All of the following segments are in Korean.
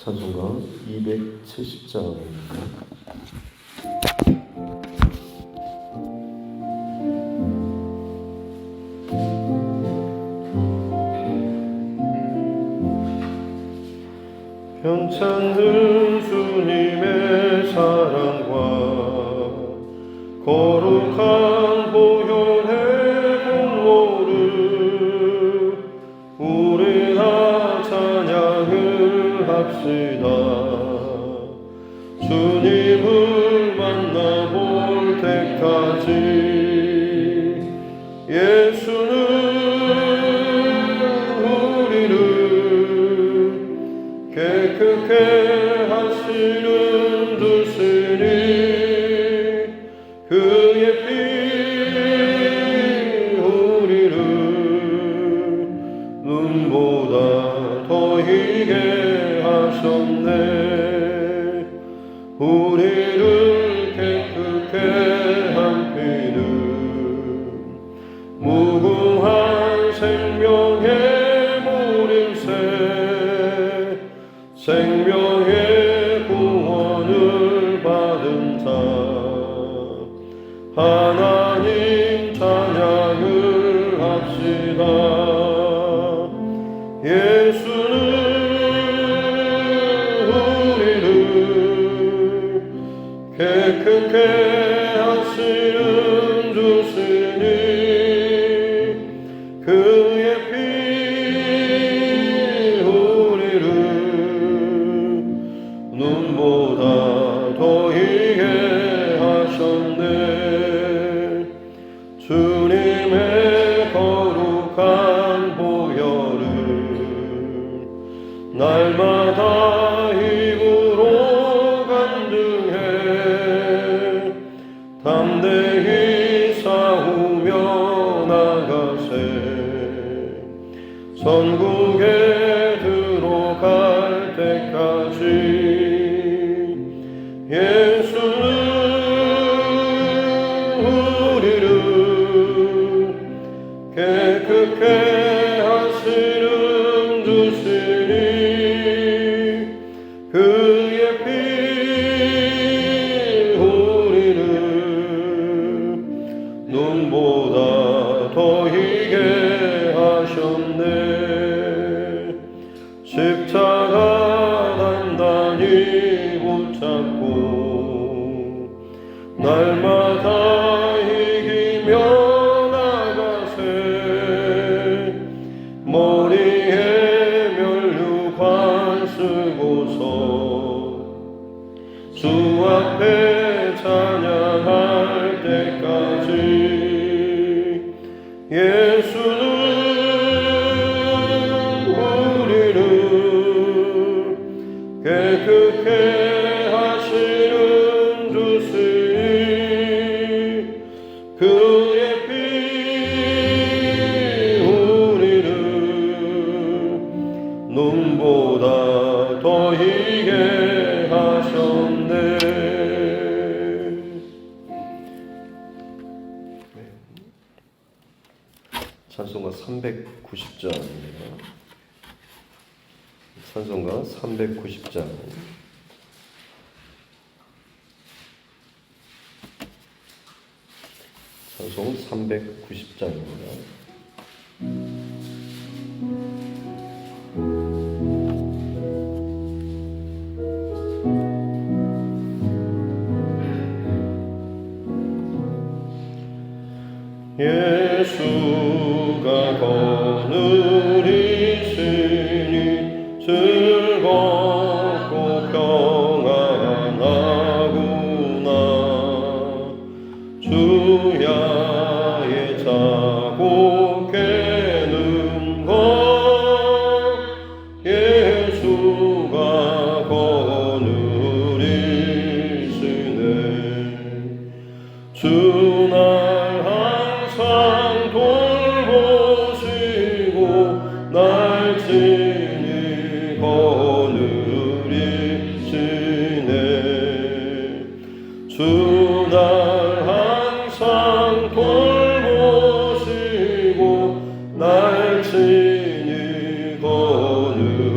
찬송가 270장입니다. 편찮는 주님의 사랑과 거룩한 보혈의 공로를 우리 다 찬양을 합시다. 주님을 만나볼 때까지 예수는 우리를 깨끗게 하시는 주시니 그의 피 우리를 눈보다 더 희게 하셨네. 우리를 깨끗게 한 피는 무궁한 생명의 물임새 생명의 구원을 받은 자 하나님 찬양을 합시다. 예수는 우리를 깨끗게 하시는 주시니 그의 피 우리를 눈보다 더 희게 하셨네. 주님의 거룩한 보혈을 날마다 입으로 간증해 담대히 싸우며 나가세. 선국에 들어갈 때까지 예수는 우리를 깨끗게 하시는 주시니 그의 피 우리를 눈보다 더 희게 하셨네. 십자가 단단히 붙잡고 날마다 이기며 나가세. 머리에 면류관 쓰고서 주 앞에 찬양할 때까지 예수는 우리를 깨끗게 하시는 주시니 그의 피 우리를 눈보다 더 희게 하셨네. 찬송가 390장입니다. 찬송가 390장. 찬송 390장입니다. 예수가 거느리시니 즐겁고 평안하구나. 주야의 자고 깨는 것 예수가 거느리시네. 주날 항상 돌보시고 날 친히 거느리시네. 주날 항상 돌보시고 날 친히 거느리시네.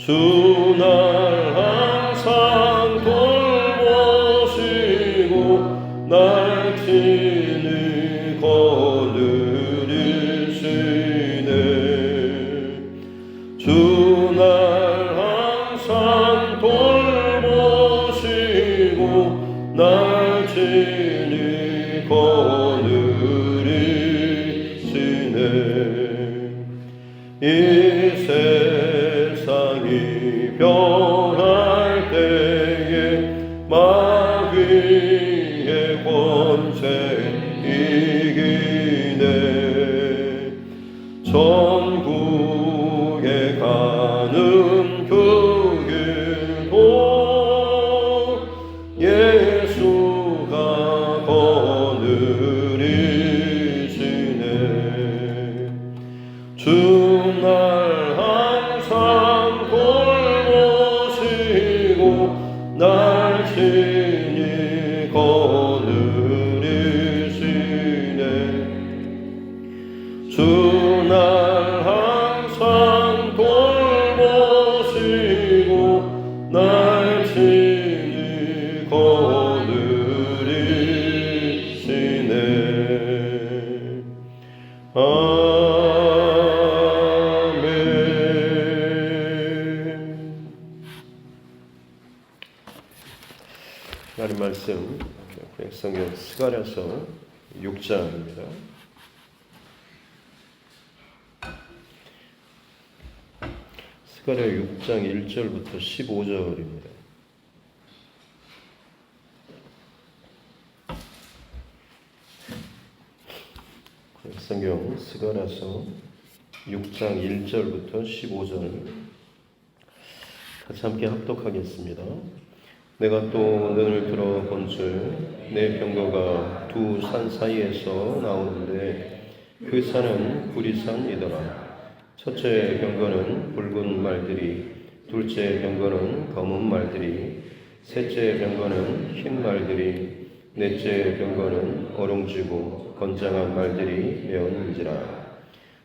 주 날 항상 돌보시고 날 친히 거느리시네. 주 날 항상 돌보시고 날 친히 거느리시네. 이 세상이 변할 때에 마귀의 권세 이기네. 천국에 가는 그 길도 예수가 거느리시네. 주 날 항상 돌보시고 날 친히 거느리시네. 주 날 항상 돌보시고 날 친히 거느리시네. 하나님 말씀 성경 스가랴서 6장입니다. 스가랴 6장 1절부터 15절입니다. 성경 스가랴서 6장 1절부터 15절 같이 함께 합독하겠습니다. 내가 또 눈을 들어 본즉 내 병거가 두 산 사이에서 나오는데 그 산은 구리산이더라. 첫째 병거는 붉은 말들이, 둘째 병거는 검은 말들이, 셋째 병거는 흰 말들이, 넷째 병거는 어롱지고 건장한 말들이 메었는지라.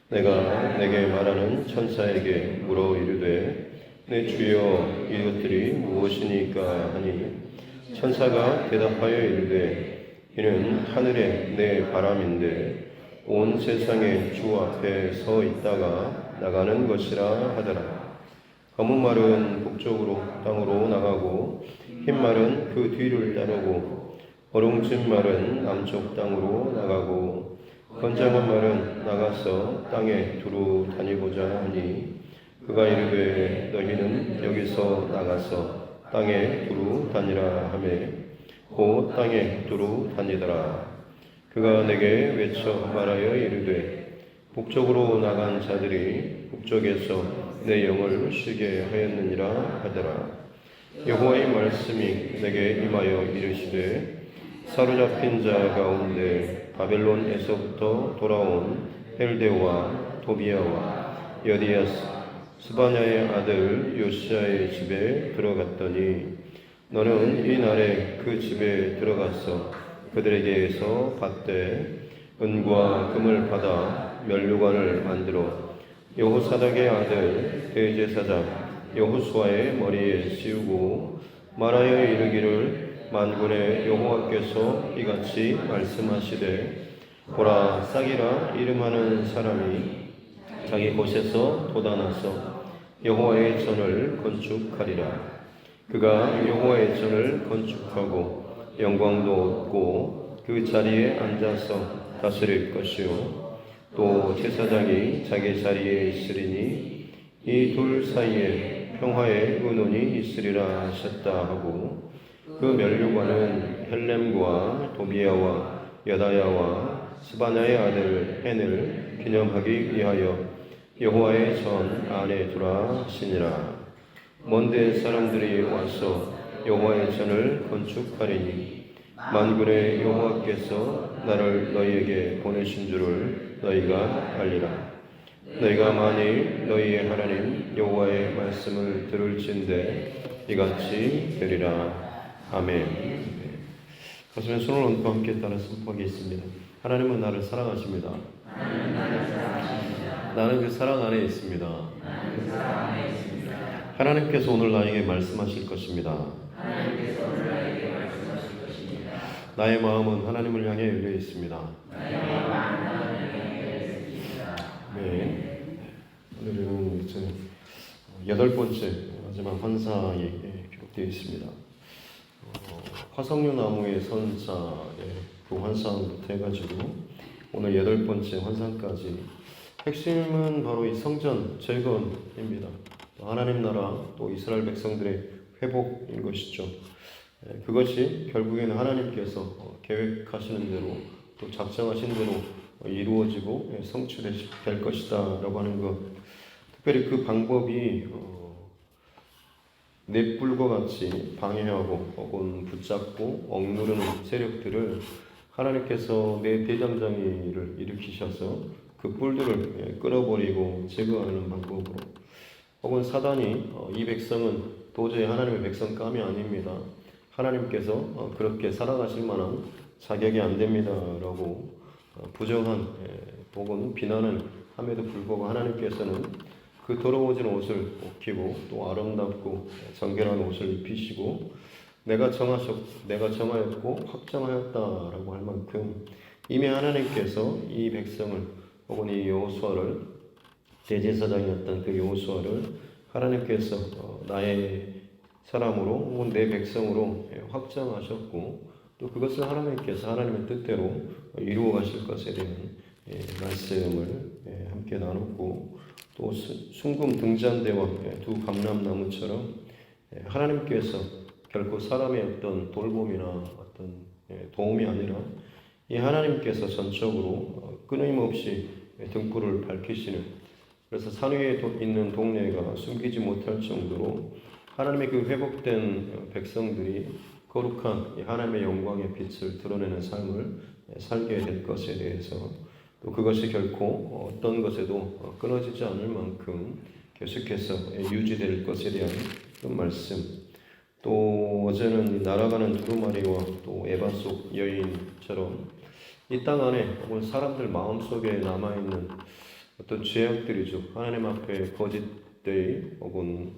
내가 내게 말하는 천사에게 물어 이르되 내 주여 이것들이 무엇이니까 하니 천사가 대답하여 이르되 이는 하늘의 내 바람인데 온 세상의 주 앞에 서 있다가 나가는 것이라 하더라. 검은 말은 북쪽으로 땅으로 나가고 흰 말은 그 뒤를 따르고 어롱진 말은 남쪽 땅으로 나가고 건장한 말은 나가서 땅에 두루 다니고자 하니 그가 이르되 너희는 여기서 나가서 땅에 두루 다니라 하매 곧 땅에 두루 다니더라. 그가 내게 외쳐 말하여 이르되 북쪽으로 나간 자들이 북쪽에서 내 영을 쉬게 하였느니라 하더라. 여호와의 말씀이 내게 임하여 이르시되 사로잡힌 자 가운데 바벨론에서부터 돌아온 헬데와 도비아와 여디아스 스바냐의 아들 요시아의 집에 들어갔더니 너는 이 날에 그 집에 들어가서 그들에게서 받되 은과 금을 받아 면류관을 만들어 여호사닥의 아들 대제사장 여호수아의 머리에 씌우고 말하여 이르기를 만군의 여호와께서 이같이 말씀하시되 보라 싹이라 이름하는 사람이 자기 곳에서 돋아나서 여호와의 전을 건축하리라. 그가 여호와의 전을 건축하고 영광도 얻고 그 자리에 앉아서 다스릴 것이요 또 제사장이 자기 자리에 있으리니 이 둘 사이에 평화의 의논이 있으리라 하셨다 하고 그 면류관은 헬렘과 도비아와 여다야와 스바냐의 아들 헨을 기념하기 위하여 여호와의 전 안에 두라 하시니라. 먼데 사람들이 와서 여호와의 전을 건축하리니 만군의 여호와께서 나를 너희에게 보내신 줄을 너희가 알리라. 너희가 만일 너희의 하나님 여호와의 말씀을 들을진대 이같이 되리라. 아멘. 가슴에 손을 얹고 함께 따라 선포하겠습니다. 하나님은 나를 사랑하십니다. 나는 그 사랑 안에 있습니다. 하나님께서 오늘 나에게 말씀하실 것입니다. 나의 마음은 하나님을 향해 열려 있습니다. 네. 오늘은 이제 8번째 마지막 환사에 기록되어 있습니다. 화석류 나무의 선자의 그 환상부터 해가지고 오늘 8번째 환상까지 핵심은 바로 이 성전 재건입니다. 하나님 나라 또 이스라엘 백성들의 회복인 것이죠. 그것이 결국에는 하나님께서 계획하시는 대로 또 작정하신 대로 이루어지고 성취될 것이다 라고 하는 것. 특별히 그 방법이 넷불과 같이 방해하고 혹은 붙잡고 억누르는 세력들을 하나님께서 내 대장장이를 일으키셔서 그 뿔들을 끊어버리고 제거하는 방법으로, 혹은 사단이 이 백성은 도저히 하나님의 백성감이 아닙니다, 하나님께서 그렇게 살아가실 만한 자격이 안 됩니다 라고 부정한 혹은 비난을 함에도 불구하고 하나님께서는 그 더러워진 옷을 벗기고 또 아름답고 정결한 옷을 입히시고 내가 정하였고 확정하였다라고 할 만큼 이미 하나님께서 이 백성을 혹은 이 여호수아를, 대제사장이었던 그 여호수아를 하나님께서 나의 사람으로 혹은 내 백성으로 확정하셨고 또 그것을 하나님께서 하나님의 뜻대로 이루어 가실 것에 대한 말씀을 함께 나눴고, 또 순금 등잔대와 두 감람나무처럼 하나님께서 결코 사람의 어떤 돌봄이나 어떤 도움이 아니라 이 하나님께서 전적으로 끊임없이 등불을 밝히시는, 그래서 산 위에 있는 동네가 숨기지 못할 정도로 하나님의 그 회복된 백성들이 거룩한 하나님의 영광의 빛을 드러내는 삶을 살게 될 것에 대해서, 또 그것이 결코 어떤 것에도 끊어지지 않을 만큼 계속해서 유지될 것에 대한 그런 말씀. 또 어제는 날아가는 두루마리와 또 에바 속 여인처럼 이 땅 안에 혹은 사람들 마음속에 남아있는 어떤 죄악들이죠. 하나님 앞에 거짓되이 혹은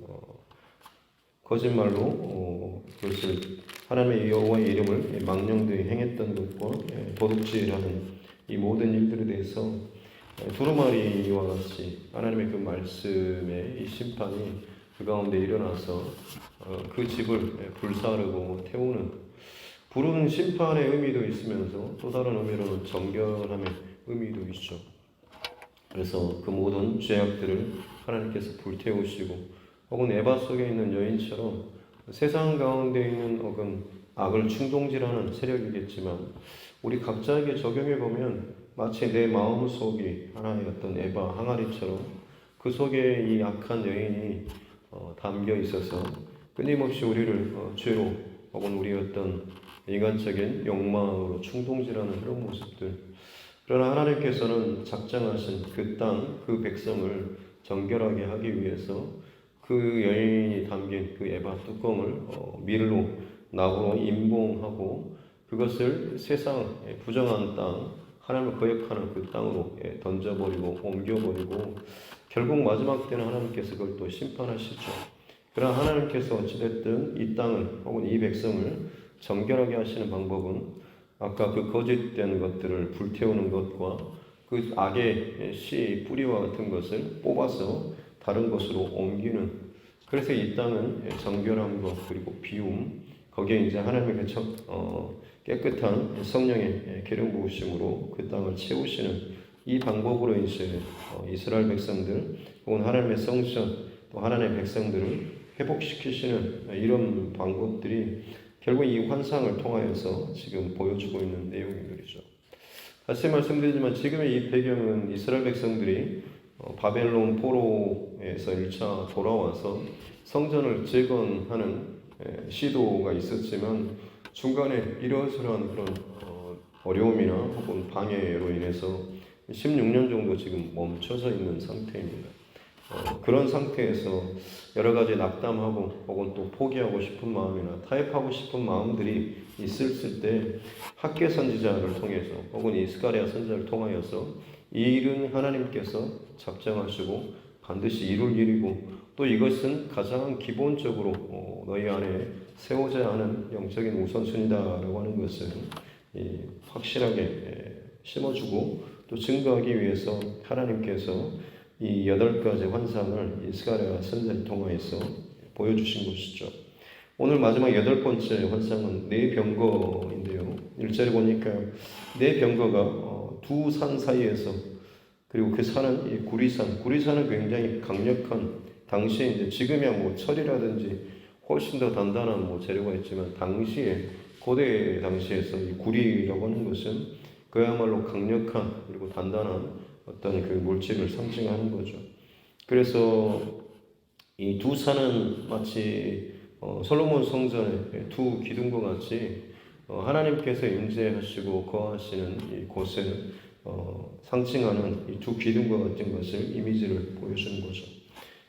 거짓말로 그것을 하나님의 여호와의 이름을 망령되이 행했던 것과 도둑질하는 이 모든 일들에 대해서 두루마리와 같이 하나님의 그 말씀의 이 심판이 그 가운데 일어나서 그 집을 불사르고 태우는, 불은 심판의 의미도 있으면서 또 다른 의미로는 정결함의 의미도 있죠. 그래서 그 모든 죄악들을 하나님께서 불태우시고, 혹은 에바 속에 있는 여인처럼 세상 가운데 있는 혹은 악을 충동질하는 세력이겠지만 우리 각자에게 적용해 보면 마치 내 마음 속이 하나의 어떤 에바 항아리처럼 그 속에 이 악한 여인이 담겨 있어서 끊임없이 우리를 죄로 혹은 우리 어떤 인간적인 욕망으로 충동질하는 그런 모습들. 그러나 하나님께서는 작정하신 그 땅, 그 백성을 정결하게 하기 위해서 그 여인이 담긴 그 에바 뚜껑을 밀로 나무로 임봉하고 그것을 세상 부정한 땅, 하나님을 거역하는 그 땅으로 던져버리고 옮겨버리고 결국 마지막 때는 하나님께서 그걸 또 심판하시죠. 그러나 하나님께서 어찌됐든 이 땅을 혹은 이 백성을 정결하게 하시는 방법은 아까 그 거짓된 것들을 불태우는 것과 그 악의 씨 뿌리와 같은 것을 뽑아서 다른 곳으로 옮기는, 그래서 이 땅은 정결함과 그리고 비움, 거기에 이제 하나님의 깨끗한 성령의 기름 부으심으로 그 땅을 채우시는 이 방법으로 이제 이스라엘 백성들 혹은 하나님의 성전 또 하나님의 백성들을 회복시키시는 이런 방법들이 결국 이 환상을 통하여서 지금 보여주고 있는 내용들이죠. 다시 말씀드리지만 지금의 이 배경은 이스라엘 백성들이 바벨론 포로에서 1차 돌아와서 성전을 재건하는 시도가 있었지만 중간에 이러저러한 그런 어려움이나 혹은 방해로 인해서 16년 정도 지금 멈춰져 있는 상태입니다. 그런 상태에서 여러 가지 낙담하고 혹은 또 포기하고 싶은 마음이나 타협하고 싶은 마음들이 있을 때 학개 선지자를 통해서 혹은 이스가랴 선지자를 통하여서 이 일은 하나님께서 작정하시고 반드시 이룰 일이고 또 이것은 가장 기본적으로 너희 안에 세워져야 하는 영적인 우선순위다라고 하는 것을 확실하게 심어주고 또 증거하기 위해서 하나님께서 이 8가지 환상을 스가랴 선지자를 통하여서 보여주신 것이죠. 오늘 마지막 8번째 환상은 네 병거인데요. 1절에 보니까 네 병거가 두 산 사이에서, 그리고 그 산은 이 구리산은 굉장히 강력한, 당시에 이제 지금이야 뭐 철이라든지 훨씬 더 단단한 뭐 재료가 있지만 당시에, 고대 당시에서 이 구리라고 하는 것은 그야말로 강력한 그리고 단단한 어떤 그 물질을 상징하는 거죠. 그래서 이 두 산은 마치 솔로몬 성전의 두 기둥과 같이 하나님께서 임재하시고 거하시는 이 곳을 상징하는 이 두 기둥과 같은 것을 이미지를 보여주는 거죠.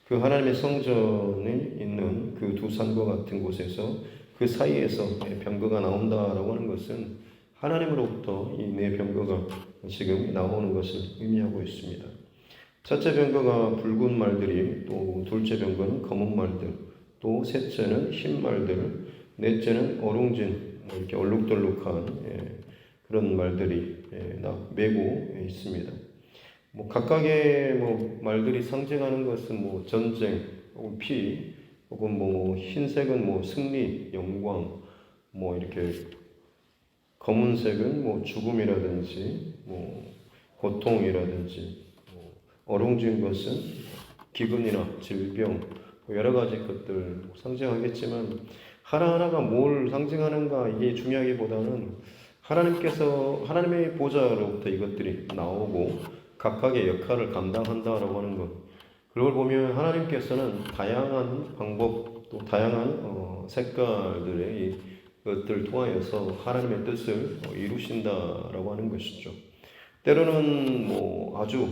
그 하나님의 성전이 있는 그 두 산과 같은 곳에서 그 사이에서 병거가 나온다라고 하는 것은 하나님으로부터 이 네 병거가 지금 나오는 것을 의미하고 있습니다. 첫째 병거가 붉은 말들이, 또 둘째 병거는 검은 말들, 또 셋째는 흰 말들, 넷째는 어룽진, 이렇게 얼룩덜룩한 그런 말들이 메고 있습니다. 뭐 각각의 뭐 말들이 상징하는 것은 뭐 전쟁 혹은 피, 혹은 뭐 흰색은 뭐 승리, 영광, 뭐 이렇게 검은색은 뭐 죽음이라든지 뭐 고통이라든지, 뭐 어룽진 것은 기근이나 질병, 여러 가지 것들 상징하겠지만 하나하나가 뭘 상징하는가 이게 중요하기보다는 하나님의 보좌로부터 이것들이 나오고 각각의 역할을 감당한다라고 하는 것. 그걸 보면 하나님께서는 다양한 방법, 또 다양한 색깔들의 것들을 통하여서 하나님의 뜻을 이루신다라고 하는 것이죠. 때로는 뭐 아주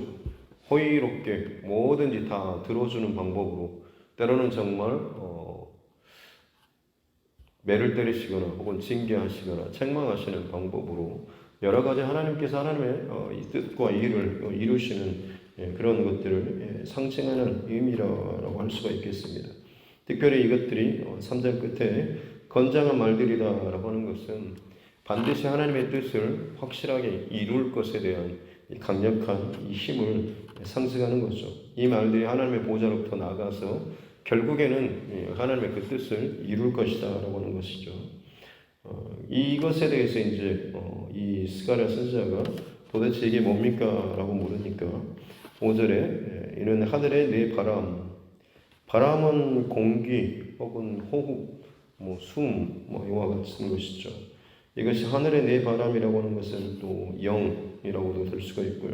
호의롭게 뭐든지 다 들어주는 방법으로, 때로는 정말 매를 때리시거나 혹은 징계하시거나 책망하시는 방법으로 여러 가지 하나님께서 하나님의 이 뜻과 일을 이루시는 그런 것들을 상징하는 의미라고 할 수가 있겠습니다. 특별히 이것들이 3절 끝에 건장한 말들이다라고 하는 것은 반드시 하나님의 뜻을 확실하게 이룰 것에 대한 강력한 이 힘을 상징하는 거죠. 이 말들이 하나님의 보좌로부터 나가서 결국에는 하나님의 그 뜻을 이룰 것이다라고 하는 것이죠. 이것에 대해서 이제 이 스가랴 선지자가 도대체 이게 뭡니까라고 물으니까 5절에 이는 하늘의 네 바람은 공기 혹은 호흡, 뭐 숨, 뭐 이와 같은 것이죠. 이것이 하늘의 네 바람이라고 하는 것은 또 영이라고도 될 수가 있고요.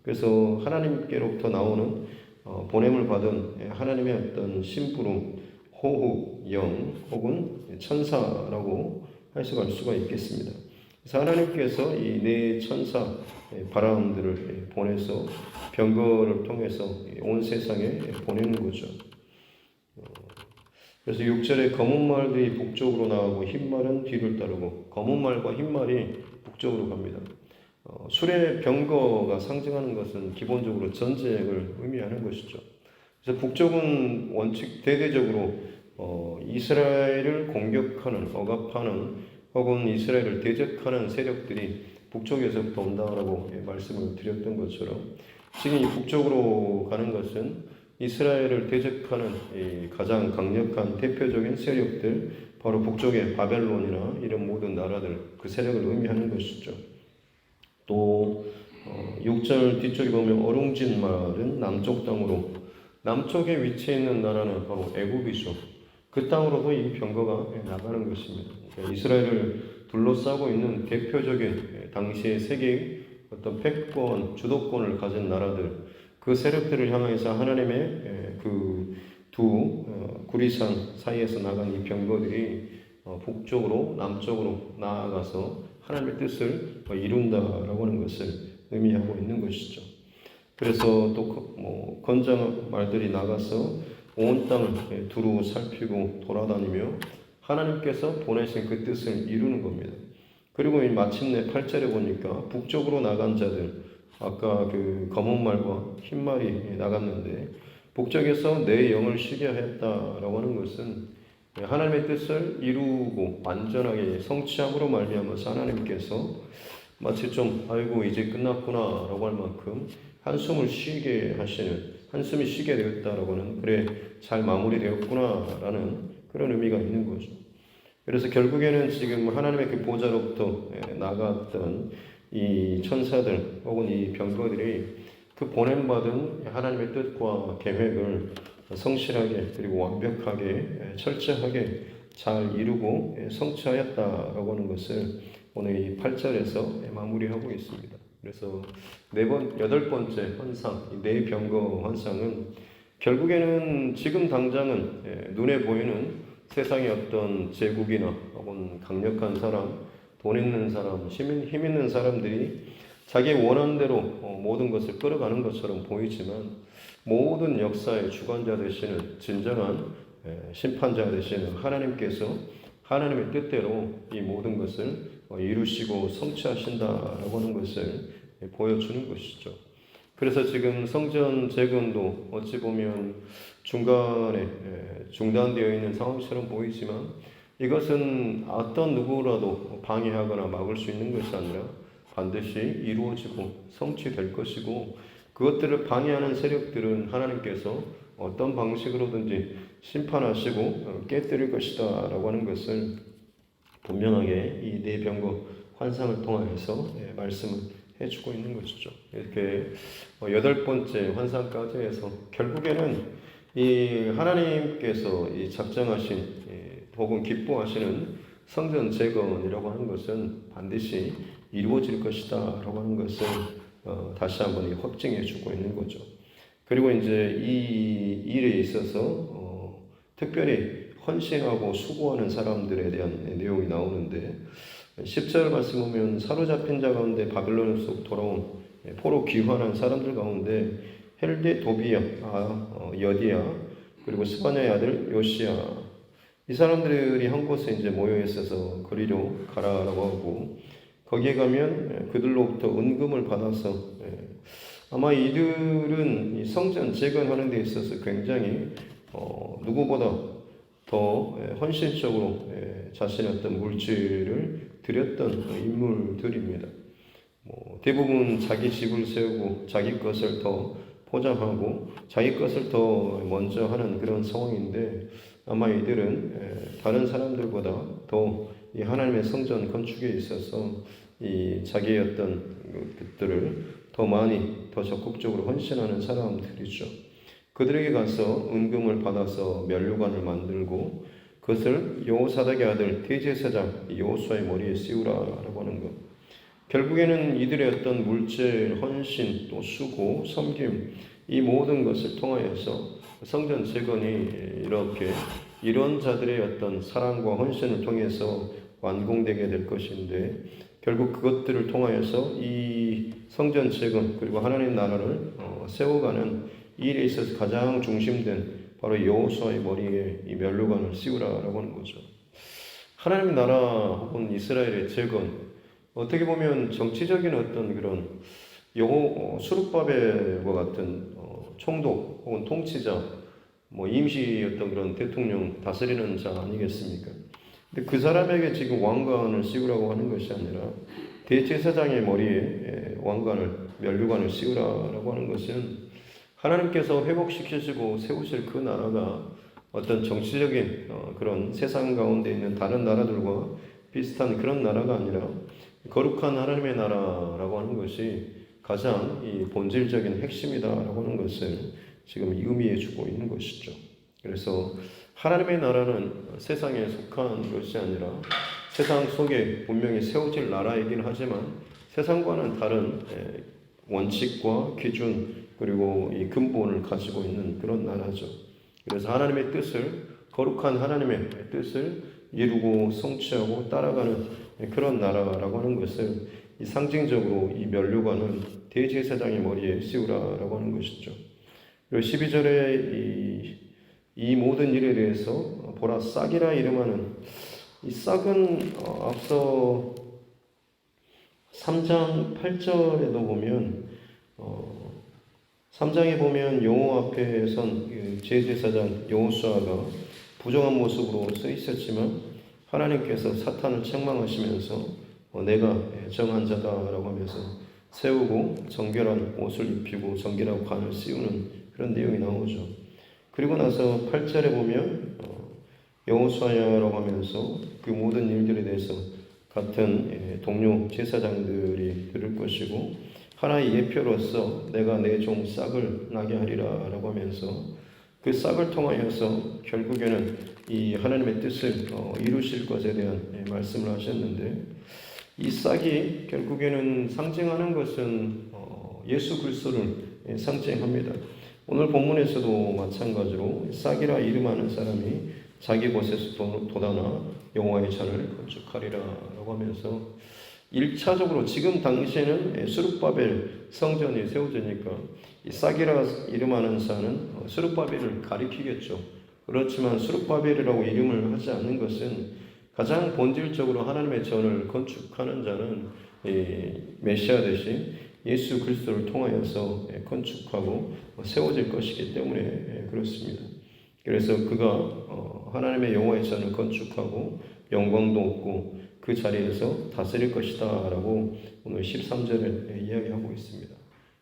그래서 하나님께로부터 나오는 보냄을 받은 하나님의 어떤 심부름, 호흡, 영 혹은 천사라고 해석할 수가 있겠습니다. 그래서 하나님께서 이 네 천사 바람들을 보내서 병거를 통해서 온 세상에 보내는 거죠. 그래서 6절에 검은 말들이 북쪽으로 나가고 흰 말은 뒤를 따르고, 검은 말과 흰 말이 북쪽으로 갑니다. 수레 병거가 상징하는 것은 기본적으로 전쟁을 의미하는 것이죠. 그래서 북쪽은 원칙 대대적으로 이스라엘을 공격하는, 억압하는 혹은 이스라엘을 대적하는 세력들이 북쪽에서부터 온다라고 말씀을 드렸던 것처럼 지금 이 북쪽으로 가는 것은 이스라엘을 대적하는 가장 강력한 대표적인 세력들, 바로 북쪽의 바벨론이나 이런 모든 나라들, 그 세력을 의미하는 것이죠. 또 6절 뒤쪽에 보면 어룽진 말은 남쪽 땅으로, 남쪽에 위치해 있는 나라는 바로 애굽이죠. 그 땅으로도 이 병거가 나가는 것입니다. 그러니까 이스라엘을 둘러싸고 있는 대표적인 당시의 세계의 어떤 패권, 주도권을 가진 나라들, 그 세력들을 향해서 하나님의 그 두 구리산 사이에서 나간 이 병거들이 북쪽으로, 남쪽으로 나아가서 하나님의 뜻을 이룬다라고 하는 것을 의미하고 있는 것이죠. 그래서 또 건장한 말들이 나가서 온 땅을 두루 살피고 돌아다니며 하나님께서 보내신 그 뜻을 이루는 겁니다. 그리고 마침내 8절에 보니까 북쪽으로 나간 자들, 아까 그 검은 말과 흰 말이 나갔는데 북쪽에서 내 영을 쉬게 하였다라고 하는 것은 하나님의 뜻을 이루고 완전하게 성취함으로 말미암아서 하나님께서 마치 좀 아이고 이제 끝났구나라고 할 만큼 한숨을 쉬게 하시는, 한숨이 쉬게 되었다라고 하는, 그래 잘 마무리되었구나라는 그런 의미가 있는 거죠. 그래서 결국에는 지금 하나님의 그 보좌로부터 나갔던 이 천사들 혹은 이 병거들이 그 보냄받은 하나님의 뜻과 계획을 성실하게 그리고 완벽하게 철저하게 잘 이루고 성취하였다라고 하는 것을 오늘 이 8절에서 마무리하고 있습니다. 그래서 여덟 번째 환상, 이 네 병거 환상은 결국에는 지금 당장은 눈에 보이는 세상의 어떤 제국이나 혹은 강력한 사람, 돈 있는 사람, 힘 있는 사람들이 자기 원하는 대로 모든 것을 끌어가는 것처럼 보이지만 모든 역사의 주관자 되시는 진정한 심판자 되시는 하나님께서 하나님의 뜻대로 이 모든 것을 이루시고 성취하신다라고 하는 것을 보여주는 것이죠. 그래서 지금 성전 재건도 어찌 보면 중간에 중단되어 있는 상황처럼 보이지만 이것은 어떤 누구라도 방해하거나 막을 수 있는 것이 아니라 반드시 이루어지고 성취될 것이고, 그것들을 방해하는 세력들은 하나님께서 어떤 방식으로든지 심판하시고 깨뜨릴 것이다 라고 하는 것을 분명하게 이 네 병거 환상을 통하여서 말씀을 해주고 있는 것이죠. 이렇게 여덟 번째 환상까지 해서 결국에는 이 하나님께서 이 작정하신 혹은 기뻐하시는 성전 재건이라고 하는 것은 반드시 이루어질 것이다 라고 하는 것을 다시 한번 확증해 주고 있는 거죠. 그리고 이제 이 일에 있어서 특별히 헌신하고 수고하는 사람들에 대한 내용이 나오는데 10절 말씀 보면 사로잡힌 자 가운데 바빌론에서 돌아온 포로 귀환한 사람들 가운데 헬데 도비야, 여디야, 그리고 스바냐의 아들 요시야, 이 사람들이 한 곳에 이제 모여 있어서 거리로 가라라고 하고, 거기에 가면 그들로부터 은금을 받아서 아마 이들은 이 성전 재건하는 데 있어서 굉장히 누구보다 더 헌신적으로 자신의 어떤 물질을 드렸던 인물들입니다. 대부분 자기 집을 세우고 자기 것을 더 포장하고 자기 것을 더 먼저 하는 그런 상황인데, 아마 이들은 다른 사람들보다 더 이 하나님의 성전 건축에 있어서 이 자기의 어떤 것들을 더 많이 더 적극적으로 헌신하는 사람들이죠. 그들에게 가서 은금을 받아서 면류관을 만들고 그것을 여호사닥의 아들 대제사장 여호수아의 머리에 씌우라라고 하는 것. 결국에는 이들의 어떤 물질, 헌신, 또 수고, 섬김, 이 모든 것을 통하여서 성전 재건이 이렇게 이런 자들의 어떤 사랑과 헌신을 통해서 완공되게 될 것인데, 결국 그것들을 통하여서 이 성전 재건 그리고 하나님 나라를 세워가는 이 일에 있어서 가장 중심된 바로 여호수아의 머리에 이 면류관을 씌우라라고 하는 거죠. 하나님 나라 혹은 이스라엘의 재건, 어떻게 보면 정치적인 어떤 그런 수르바벨과 같은 총독 혹은 통치자, 임시 어떤 그런 대통령 다스리는 자 아니겠습니까? 근데 그 사람에게 지금 왕관을 씌우라고 하는 것이 아니라 대제사장의 머리에 면류관을 씌우라라고 하는 것은 하나님께서 회복시키시고 세우실 그 나라가 어떤 정치적인 그런 세상 가운데 있는 다른 나라들과 비슷한 그런 나라가 아니라 거룩한 하나님의 나라라고 하는 것이 가장 이 본질적인 핵심이다라고 하는 것을 지금 의미해 주고 있는 것이죠. 그래서 하나님의 나라는 세상에 속한 것이 아니라 세상 속에 분명히 세워질 나라이긴 하지만 세상과는 다른 원칙과 기준 그리고 이 근본을 가지고 있는 그런 나라죠. 그래서 하나님의 뜻을, 거룩한 하나님의 뜻을 이루고 성취하고 따라가는 그런 나라라고 하는 것을 이 상징적으로 이 면류관을 대제사장의 머리에 씌우라라고 하는 것이죠. 그리고 12절에 이 모든 일에 대해서 보라 싹이라 이름하는, 이 싹은 앞서 3장 8절에도 보면 3장에 보면 여호와 앞에 선 제사장 여호수아가 부정한 모습으로 써 있었지만 하나님께서 사탄을 책망하시면서 내가 정한 자다라고 하면서 세우고 정결한 옷을 입히고 정결한 관을 씌우는 그런 내용이 나오죠. 그리고 나서 8절에 보면 여호수아야라고 하면서 그 모든 일들에 대해서 같은 동료 제사장들이 들을 것이고 하나의 예표로서 내가 내 종 싹을 나게 하리라 라고 하면서 그 싹을 통하여서 결국에는 이 하나님의 뜻을 이루실 것에 대한 말씀을 하셨는데 이 싹이 결국에는 상징하는 것은 예수 그리스도를 상징합니다. 오늘 본문에서도 마찬가지로 싹이라 이름하는 사람이 자기 곳에서 돋아나 여호와의 전을 건축하리라 라고 하면서 1차적으로 지금 당시에는 스룹바벨 성전이 세워지니까 이 싹이라 이름하는 자는 스룹바벨을 가리키겠죠. 그렇지만 스룹바벨이라고 이름을 하지 않는 것은 가장 본질적으로 하나님의 전을 건축하는 자는 메시아 대신 예수 그리스도를 통하여서 건축하고 세워질 것이기 때문에 그렇습니다. 그래서 그가 하나님의 여호와의 전을 건축하고 영광도 얻고 그 자리에서 다스릴 것이다 라고 오늘 13절에 이야기하고 있습니다.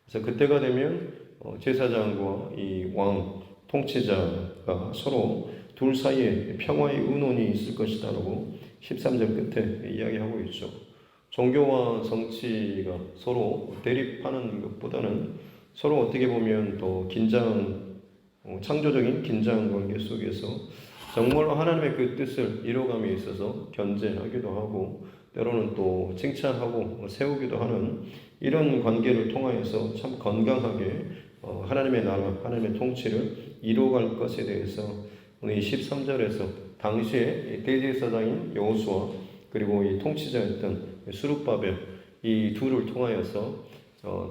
그래서 그때가 되면 제사장과 이 왕 통치자가 서로 둘 사이에 평화의 의논이 있을 것이다 라고 13절 끝에 이야기하고 있죠. 종교와 정치가 서로 대립하는 것보다는 서로 어떻게 보면 더 창조적인 긴장 관계 속에서 정말로 하나님의 그 뜻을 이루어감에 있어서 견제하기도 하고 때로는 또 칭찬하고 세우기도 하는 이런 관계를 통하여서 참 건강하게 하나님의 나라, 하나님의 통치를 이루어갈 것에 대해서 오늘 13절에서 당시에 대제사장인 여호수아 그리고 이 통치자였던 스룹바벨 이 둘을 통하여서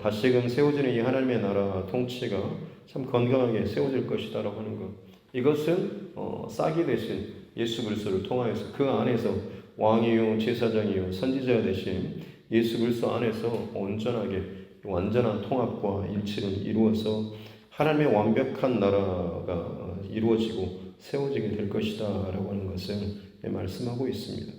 다시금 세워지는 이 하나님의 나라 통치가 참 건강하게 세워질 것이다라고 하는 것. 이것은 싹이 되신 예수 그리스도를 통하여서 그 안에서 왕이요 제사장이요 선지자 되신 예수 그리스도 안에서 온전하게 완전한 통합과 일치를 이루어서 하나님의 완벽한 나라가 이루어지고 세워지게 될 것이다 라고 하는 것을 말씀하고 있습니다.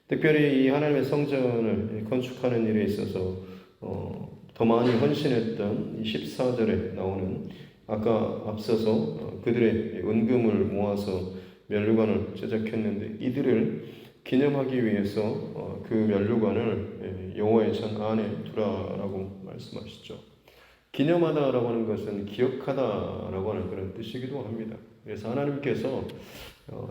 특별히 이 하나님의 성전을 건축하는 일에 있어서 더 많이 헌신했던 14절에 나오는 아까 앞서서 그들의 은금을 모아서 면류관을 제작했는데 이들을 기념하기 위해서 그 면류관을 여호와의 전 안에 두라라고 말씀하시죠. 기념하다라고 하는 것은 기억하다라고 하는 그런 뜻이기도 합니다. 그래서 하나님께서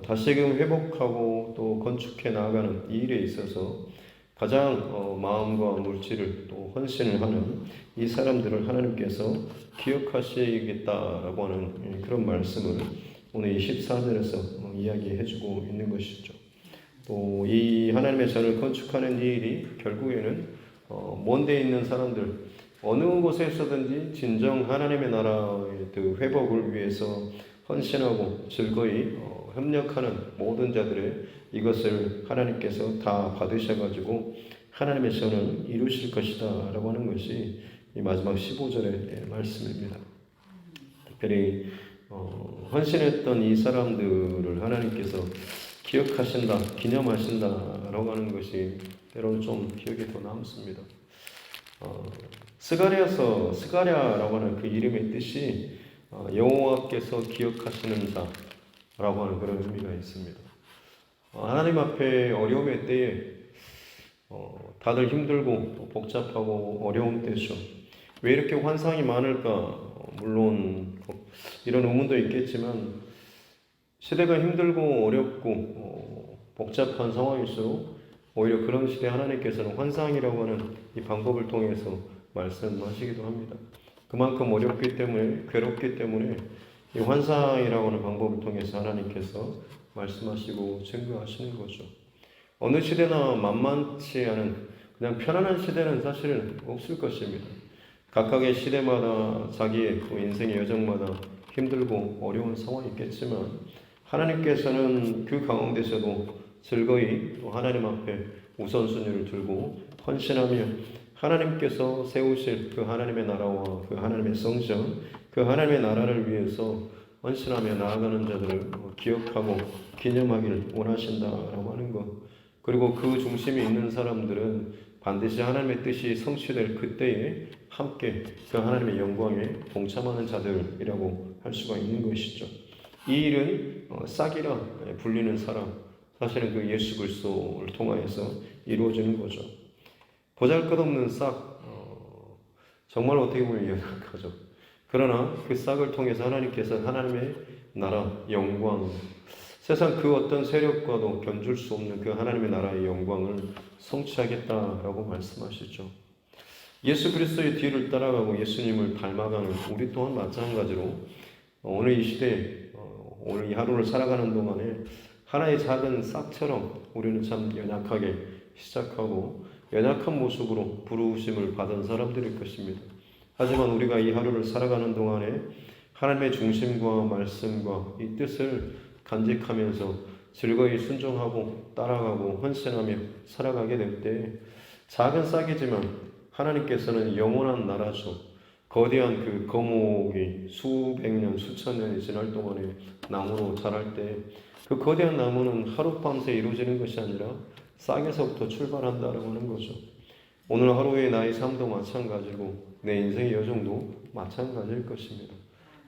다시금 회복하고 또 건축해 나아가는 이 일에 있어서 가장 마음과 물질을 또 헌신을 하는 이 사람들을 하나님께서 기억하시겠다라고 하는 그런 말씀을 오늘 24절에서 이야기해주고 있는 것이죠. 또 이 하나님의 전을 건축하는 이 일이 결국에는 먼 데 있는 사람들 어느 곳에서든지 진정 하나님의 나라의 그 회복을 위해서 헌신하고 즐거이 협력하는 모든 자들의 이것을 하나님께서 다 받으셔가지고 하나님의 전을 이루실 것이다 라고 하는 것이 이 마지막 15절의 말씀입니다. 특별히 헌신했던 이 사람들을 하나님께서 기억하신다, 기념하신다 라고 하는 것이 때로는 좀 기억에 더 남습니다. 스가랴라고 하는 그 이름의 뜻이 여호와께서 기억하시는 자라고 하는 그런 의미가 있습니다. 하나님 앞에 어려움의 때에 다들 힘들고 복잡하고 어려운 때죠. 왜 이렇게 환상이 많을까? 물론 이런 의문도 있겠지만 시대가 힘들고 어렵고 복잡한 상황일수록 오히려 그런 시대에 하나님께서는 환상이라고 하는 이 방법을 통해서 말씀하시기도 합니다. 그만큼 어렵기 때문에 괴롭기 때문에 이 환상이라고 하는 방법을 통해서 하나님께서 말씀하시고 증거하시는 거죠. 어느 시대나 만만치 않은 그냥 편안한 시대는 사실은 없을 것입니다. 각각의 시대마다 자기의 또 인생의 여정마다 힘들고 어려운 상황이 있겠지만 하나님께서는 그 가운데서도 즐거이 또 하나님 앞에 우선순위를 들고 헌신하며 하나님께서 세우실 그 하나님의 나라와 그 하나님의 성전, 그 하나님의 나라를 위해서 헌신하며 나아가는 자들을 기억하고 기념하기를 원하신다라고 하는 것. 그리고 그 중심에 있는 사람들은 반드시 하나님의 뜻이 성취될 그때에 함께 그 하나님의 영광에 동참하는 자들이라고 할 수가 있는 것이죠. 이 일은 싹이라 불리는 사람, 사실은 그 예수 그리스도를 통하여서 이루어지는 거죠. 보잘것없는 싹, 정말 어떻게 보면 연약하죠. 그러나 그 싹을 통해서 하나님께서 하나님의 나라, 영광, 세상 그 어떤 세력과도 견줄 수 없는 그 하나님의 나라의 영광을 성취하겠다라고 말씀하시죠. 예수 그리스도의 뒤를 따라가고 예수님을 닮아가는 우리 또한 마찬가지로 오늘 이 시대에 오늘 이 하루를 살아가는 동안에 하나의 작은 싹처럼 우리는 참 연약하게 시작하고 연약한 모습으로 부르심을 받은 사람들일 것입니다. 하지만 우리가 이 하루를 살아가는 동안에 하나님의 중심과 말씀과 이 뜻을 간직하면서 즐거이 순종하고 따라가고 헌신하며 살아가게 될 때 작은 싹이지만 하나님께서는 영원한 나라죠. 거대한 그 거목이 수백 년, 수천 년이 지날 동안에 나무로 자랄 때 그 거대한 나무는 하룻밤새 이루어지는 것이 아니라 싹에서부터 출발한다라고 하는 거죠. 오늘 하루의 나의 삶도 마찬가지고 내 인생의 여정도 마찬가지일 것입니다.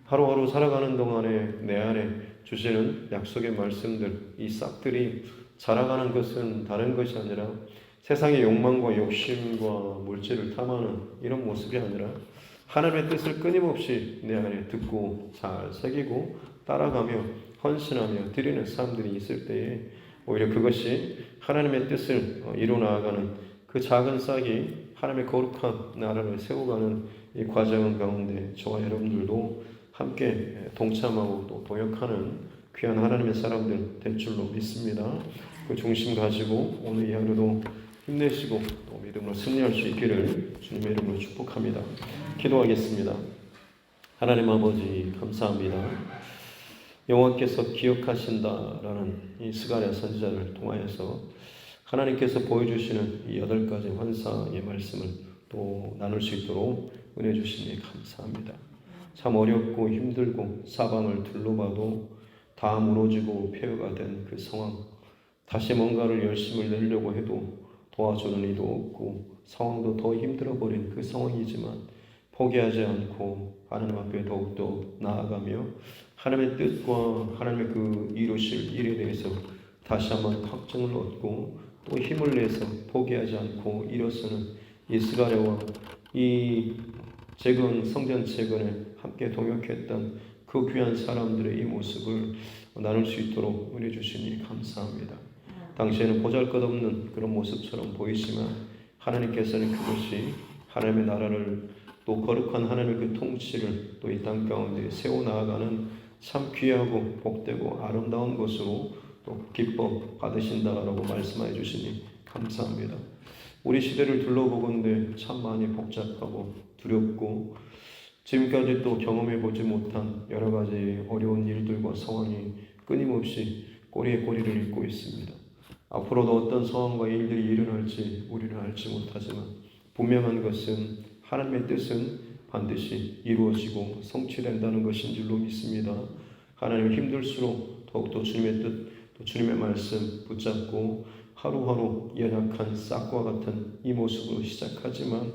하루하루 살아가는 동안에 내 안에 주시는 약속의 말씀들, 이 싹들이 자라가는 것은 다른 것이 아니라 세상의 욕망과 욕심과 물질을 탐하는 이런 모습이 아니라 하나님의 뜻을 끊임없이 내 안에 듣고 잘 새기고 따라가며 헌신하며 드리는 사람들이 있을 때에 오히려 그것이 하나님의 뜻을 이루어 나아가는 그 작은 싹이 하나님의 거룩한 나라를 세워가는 이 과정 가운데 저와 여러분들도 함께 동참하고 또 동역하는 귀한 하나님의 사람들 될 줄로 믿습니다. 그 중심 가지고 오늘 이 하루도 힘내시고 또 믿음으로 승리할 수 있기를 주님의 이름으로 축복합니다. 기도하겠습니다. 하나님 아버지 감사합니다. 여호와께서 기억하신다라는 이 스가랴 선지자를 통하여서 하나님께서 보여주시는 이 8가지 환상의 말씀을 또 나눌 수 있도록 은혜 주시니 감사합니다. 참 어렵고 힘들고 사방을 둘러봐도 다 무너지고 폐허가 된 그 상황, 다시 뭔가를 열심을 내려고 해도 도와주는 이도 없고 상황도 더 힘들어 버린 그 상황이지만 포기하지 않고 하나님 앞에 더욱더 나아가며 하나님의 뜻과 하나님의 그 이루실 일에 대해서 다시 한번 확증을 얻고 또 힘을 내서 포기하지 않고 일어서는 이 스가랴와 이 성전 재건에 함께 동역했던 그 귀한 사람들의 이 모습을 나눌 수 있도록 은혜 주시니 감사합니다. 당시에는 보잘것없는 그런 모습처럼 보이지만 하나님께서는 그것이 하나님의 나라를 또 거룩한 하나님의 그 통치를 또 이 땅 가운데 세워나가는 참 귀하고 복되고 아름다운 것으로 또 기뻐 받으신다라고 말씀해 주시니 감사합니다. 우리 시대를 둘러보건대 참 많이 복잡하고 두렵고 지금까지 또 경험해 보지 못한 여러 가지 어려운 일들과 상황이 끊임없이 꼬리에 꼬리를 잇고 있습니다. 앞으로도 어떤 상황과 일들이 일어날지 우리는 알지 못하지만 분명한 것은 하나님의 뜻은 반드시 이루어지고 성취된다는 것인 줄로 믿습니다. 하나님 힘들수록 더욱더 주님의 뜻, 또 주님의 말씀 붙잡고 하루하루 연약한 싹과 같은 이 모습으로 시작하지만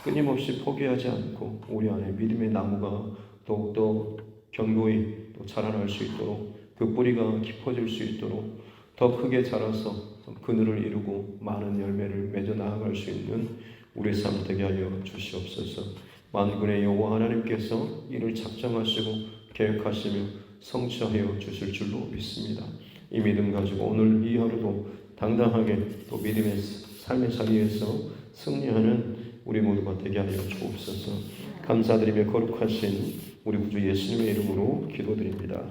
끊임없이 포기하지 않고 우리 안에 믿음의 나무가 더욱더 견고히 또 자라날 수 있도록 그 뿌리가 깊어질 수 있도록 더 크게 자라서 그늘을 이루고 많은 열매를 맺어 나아갈 수 있는 우리의 삶 되게 하여 주시옵소서. 만군의 여호와 하나님께서 이를 작정하시고 계획하시며 성취하여 주실 줄로 믿습니다. 이 믿음 가지고 오늘 이 하루도 당당하게 또 믿음의 삶의 자리에서 승리하는 우리 모두가 되게 하여 주옵소서. 감사드리며 거룩하신 우리 구주 예수님의 이름으로 기도드립니다.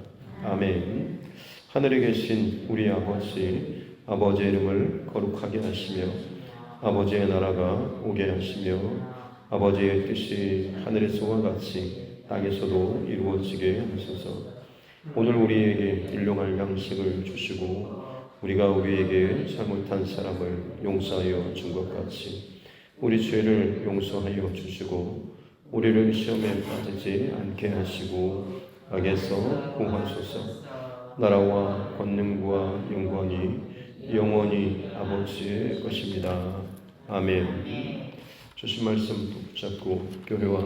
아멘. 하늘에 계신 우리 아버지의 이름을 거룩하게 하시며 아버지의 나라가 오게 하시며 아버지의 뜻이 하늘에서와 같이 땅에서도 이루어지게 하소서. 오늘 우리에게 일용할 양식을 주시고 우리가 우리에게 잘못한 사람을 용서하여 준 것 같이 우리 죄를 용서하여 주시고 우리를 시험에 빠지지 않게 하시고 악에서 구하소서. 나라와 권능과 영광이 영원히 아버지의 것입니다. 아멘. 주신 말씀 붙잡고 교회와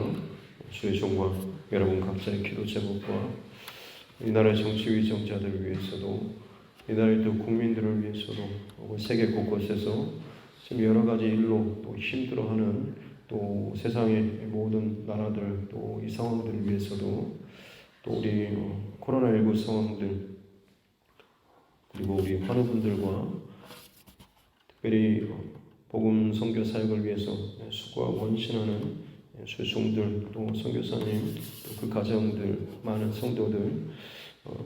주의 종과 여러분 각자의 기도 제목과 이 나라의 정치 위정자들을 위해서도 이 나라의 또 국민들을 위해서도 혹은 세계 곳곳에서 지금 여러 가지 일로 또 힘들어하는 또 세상의 모든 나라들 또 이 상황들을 위해서도 또 우리 코로나19 상황들 그리고 우리 환우분들과 특별히 복음 선교 사역을 위해서 수고하고 헌신하는 수종들 또 선교사님 또 그 가정들 많은 성도들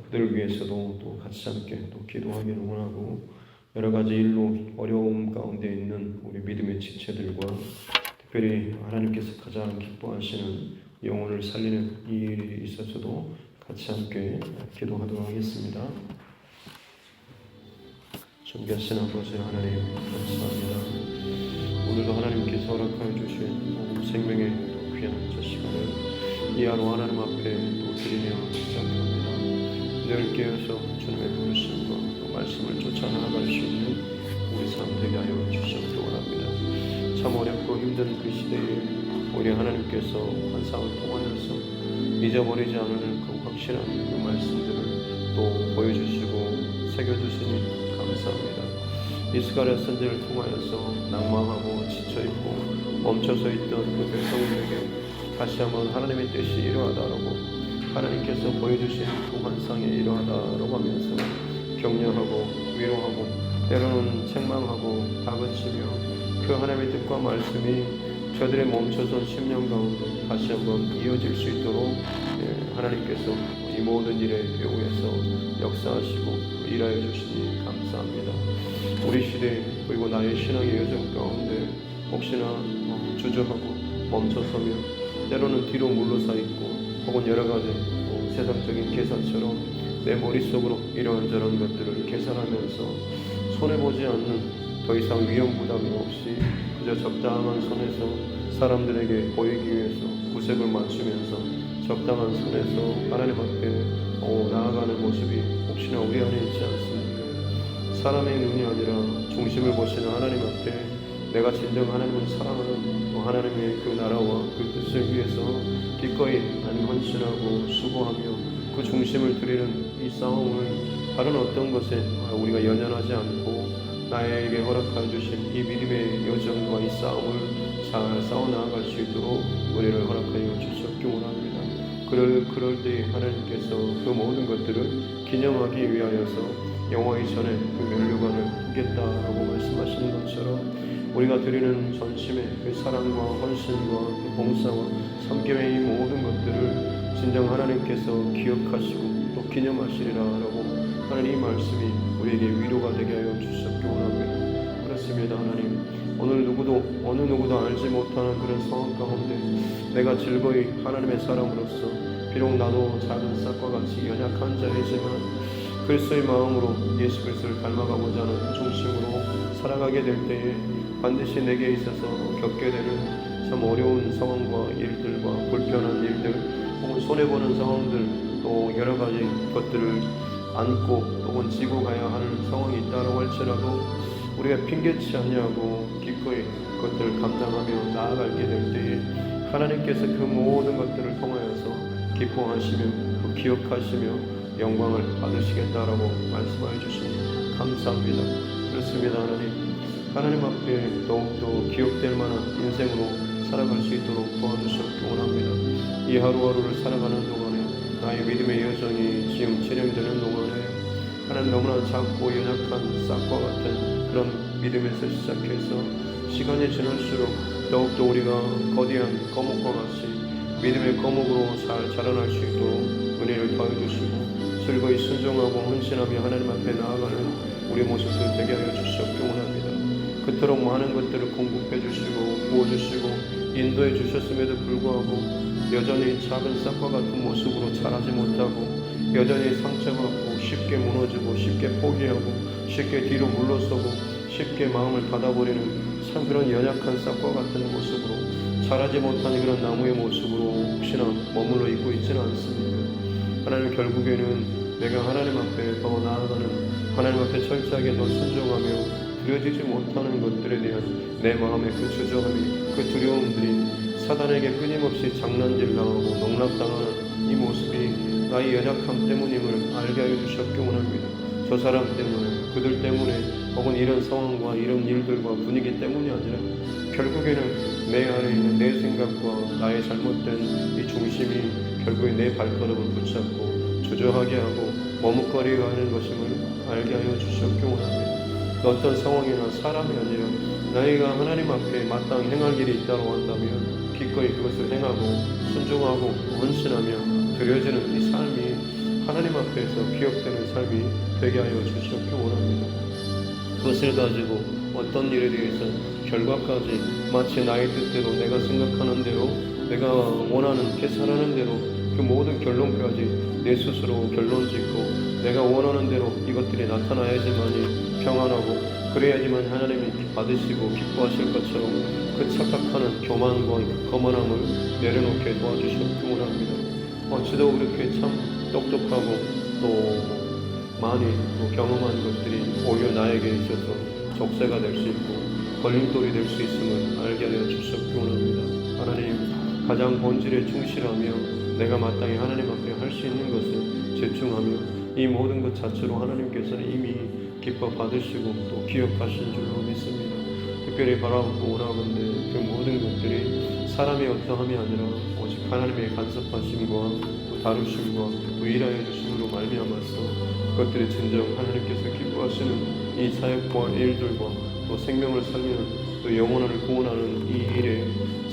그들을 위해서도 또 같이 함께 또 기도하기를 원하고 여러 가지 일로 어려움 가운데 있는 우리 믿음의 지체들과 특별히 하나님께서 가장 기뻐하시는 영혼을 살리는 이 일이 있어서도 같이 함께 기도하도록 하겠습니다. 존귀하신 아버지 하나님 감사합니다. 오늘도 하나님께서 허락하여 주신 생명의 귀한 저 시간을 이 하루 하나님 앞에 또 드리며 시작합니다. 늘 깨어서 주님의 부르심과 또 말씀을 쫓아 나아갈 수 있는 우리 삶 되게 하여 주시기 원합니다. 참 어렵고 힘든 그 시대에 우리 하나님께서 환상을 통하여서 잊어버리지 않을 그 확실한 그 말씀들을 또 보여주시고 새겨주시니 감사합니다. 이스라엘 선지를 통하여서 낭망하고 지쳐있고 멈춰서 있던 그 백성들에게 다시 한번 하나님의 뜻이 이러하다라고 하나님께서 보여주신 그 환상이 이러하다라고 하면서 격려하고 위로하고 때로는 책망하고 다그치며 그 하나님의 뜻과 말씀이 저들의 멈춰선 심령 가운데 다시 한번 이어질 수 있도록 하나님께서 이 모든 일의 배후에서 역사하시고 일하여 주시니 감사합니다. 우리 시대 그리고 나의 신앙의 여정 가운데 혹시나 주저하고 멈춰서며 때로는 뒤로 물러서 있고 혹은 여러 가지 세상적인 계산처럼 내 머릿속으로 이러한저런 것들을 계산하면서 손해보지 않는 더 이상 위험 부담이 없이 그저 적당한 선에서 사람들에게 보이기 위해서 구색을 맞추면서 적당한 선에서 하나님 앞에 나아가는 모습이 혹시나 우리 안에 있지 않습니까? 사람의 눈이 아니라 중심을 보시는 하나님 앞에 내가 진정 하나님을 사랑하는 하나님의 그 나라와 그 뜻을 위해서 기꺼이 헌신하고 수고하며 그 중심을 드리는 이 싸움을 다른 어떤 것에 우리가 연연하지 않고 나에게 허락하여 주신 이 믿음의 여정과 이 싸움을 잘 싸워나갈 수 있도록 은혜를 허락하여 주셨기 원합니다. 그럴 때 하나님께서 그 모든 것들을 기념하기 위하여서 영화의 전에 그 면류관을 두겠다라고 말씀하시는 것처럼 우리가 드리는 전심의 그 사랑과 헌신과 그 봉사와 섬김의 이 모든 것들을 진정 하나님께서 기억하시고 또 기념하시리라라고 하는 이 말씀이 우리에게 위로가 되게 하여 주셨기 원합니다. 그렇습니다. 하나님 오늘 어느 누구도 알지 못하는 그런 상황 가운데 내가 즐거이 하나님의 사람으로서 비록 나도 작은 싹과 같이 연약한 자이지만 그리스도의 마음으로 예수 그리스도를 닮아가고자 하는 중심으로 살아가게 될 때에 반드시 내게 있어서 겪게 되는 참 어려운 상황과 일들과 불편한 일들 혹은 손해보는 상황들 또 여러 가지 것들을 안고 혹은 지고 가야 하는 상황이 있다고 할지라도 우리가 핑계치 않냐고 기꺼이 그것들을 감당하며 나아가게 될 때에 하나님께서 그 모든 것들을 통하여서 기뻐하시며 또 기억하시며 영광을 받으시겠다라고 말씀해 주시니 감사합니다. 그렇습니다. 하나님 앞에 더욱더 기억될 만한 인생으로 살아갈 수 있도록 도와주셨기 원합니다. 이 하루하루를 살아가는 동안에 나의 믿음의 여정이 지금 진행되는 동안에 하나님 너무나 작고 연약한 싹과 같은 그런 믿음에서 시작해서 시간이 지날수록 더욱더 우리가 거대한 거목과 같이 믿음의 거목으로 잘 자라날 수 있도록 은혜를 더해주시고 즐거이 순종하고 헌신하며 하나님 앞에 나아가는 우리 모습들 되게 하여 주셨기 원합니다. 그토록 많은 것들을 공급해 주시고 부어주시고 인도해 주셨음에도 불구하고 여전히 작은 싹과 같은 모습으로 자라지 못하고 여전히 상처받고 쉽게 무너지고 쉽게 포기하고 쉽게 뒤로 물러서고 쉽게 마음을 닫아버리는 참 그런 연약한 싹과 같은 모습으로 자라지 못한 그런 나무의 모습으로 혹시나 머물러 있고 있지는 않습니까? 하나님, 결국에는 내가 하나님 앞에 더 나아가는, 하나님 앞에 철저하게 더 순종하며 그려지지 못하는 것들에 대한 내 마음의 그 주저함이, 그 두려움들이 사단에게 끊임없이 장난질 당하고 농락당하는 이 모습이 나의 연약함 때문임을 알게 하여 주셨기 원합니다. 저 사람 때문에, 그들 때문에, 혹은 이런 상황과 이런 일들과 분위기 때문이 아니라 결국에는 내 안에 있는 내 생각과 나의 잘못된 이 중심이 결국에 내 발걸음을 붙잡고 주저하게 하고 머뭇거리게 하는 것임을 알게 하여 주셨기 원합니다. 어떤 상황이나 사람이 아니라 나이가 하나님 앞에 마땅히 행할 일이 있다고 한다면 기꺼이 그것을 행하고 순종하고 헌신하며 드려지는 이 삶이 하나님 앞에서 기억되는 삶이 되게 하여 주셨기 원합니다. 그것을 가지고 어떤 일에 대해서 결과까지 마치 나의 뜻대로, 내가 생각하는 대로, 내가 원하는 계산하는 대로 그 모든 결론까지 내 스스로 결론 짓고 내가 원하는 대로 이것들이 나타나야지만이 평안하고 그래야지만 하나님이 받으시고 기뻐하실 것처럼 그 착각하는 교만과 거만함을 내려놓게 도와주셨기 원합니다. 어찌도 그렇게 참 똑똑하고 또 많이 또 경험한 것들이 오히려 나에게 있어서 적세가 될 수 있고 걸림돌이 될 수 있음을 알게 하여 주셨기 원합니다. 하나님, 가장 본질에 충실하며 내가 마땅히 하나님 앞에 할 수 있는 것을 집중하며 이 모든 것 자체로 하나님께서는 이미 기뻐 받으시고 또 기억하신 줄로 믿습니다. 특별히 바라보고 원하건대 그 모든 것들이 사람의 어떠함이 아니라 오직 하나님의 간섭하심과 또 다루심과 또 일하여 주심으로 말미암아서 그것들이 진정 하나님께서 기뻐하시는 이 사역과 일들과 또 생명을 살리는 또 영혼을 구원하는 이 일에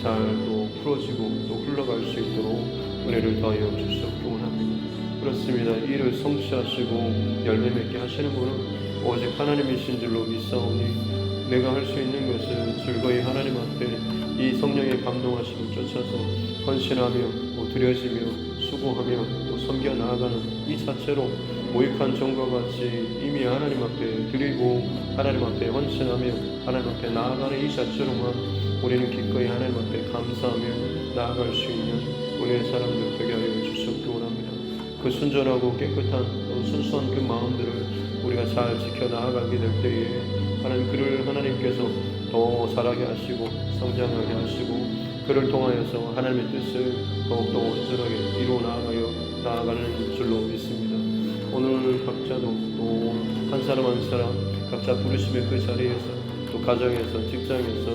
잘 또 풀어지고 또 흘러갈 수 있도록 은혜를 더하여 주셨기 원합니다. 그렇습니다. 이 일을 성취하시고 열매 맺게 하시는 분은 오직 하나님이신 줄로 믿사오니 내가 할 수 있는 것은 즐거이 하나님 앞에 이 성령의 감동하심을 쫓아서 헌신하며 또 드려지며 수고하며 또 섬겨 나아가는 이 자체로 모익한 종과 같이 이미 하나님 앞에 드리고 하나님 앞에 헌신하며 하나님 앞에 나아가는 이 자체로만 우리는 기꺼이 하나님 앞에 감사하며 나아갈 수 있는 우리의 사람들 되게 하여 주셨기 원합니다. 그 순전하고 깨끗한 순수한 그 마음들을 우리가 잘 지켜 나아가게 될 때에 그를 하나님께서 더 자라게 하시고 성장하게 하시고 그를 통하여서 하나님의 뜻을 더욱더 온전하게 이루어 나아가는 줄로 믿습니다. 오늘 각자도 또 한 사람 한 사람 각자 부르심의 그 자리에서 또 가정에서 직장에서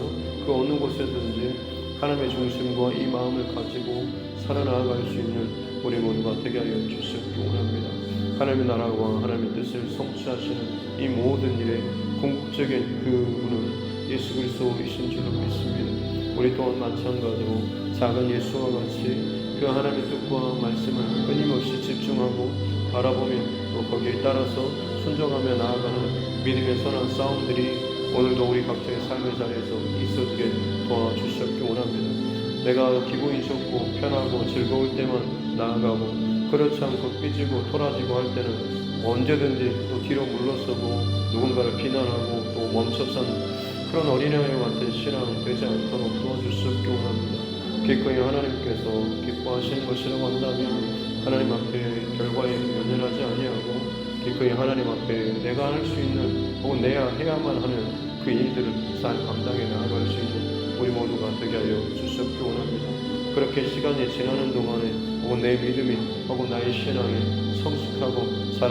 그 어느 곳에서든지 하나님의 중심과 이 마음을 가지고 살아나갈 수 있는 우리 모두가 되게 하여 주시기 원합니다. 하나님의 나라와 하나님의 뜻을 성취하시는 이 모든 일에 궁극적인 그 분은 예수 그리스도이신 줄로 믿습니다. 우리 또한 마찬가지로 작은 예수와 같이 그 하나님의 뜻과 말씀을 끊임없이 집중하고 바라보며 또 거기에 따라서 순종하며 나아가는 믿음의 선한 싸움들이 오늘도 우리 각자의 삶의 자리에서 있어지게 도와주셨기 원합니다. 내가 기분이 좋고 편하고 즐거울 때만 나아가고 그렇지 않고 삐지고 토라지고 할 때는 언제든지 또 뒤로 물러서고 누군가를 비난하고 또 멈춰선 그런 어린아이와 같은 신앙 되지 않도록 도와주셨기 원합니다. 기꺼이 하나님께서 기뻐하시는 것이라고 한다면 하나님 앞에 결과에 연연하지 아니하고 기꺼이 하나님 앞에 내가 할 수 있는 혹은 내가 해야만 하는 그 일들을 잘 감당해 나아갈 수 있는 우리 모두가 되게 하여 주셨기 원합니다. 그렇게 시간이 지나는 동안에 혹은 내 믿음이 혹은 나의 신앙이 성숙하고 자라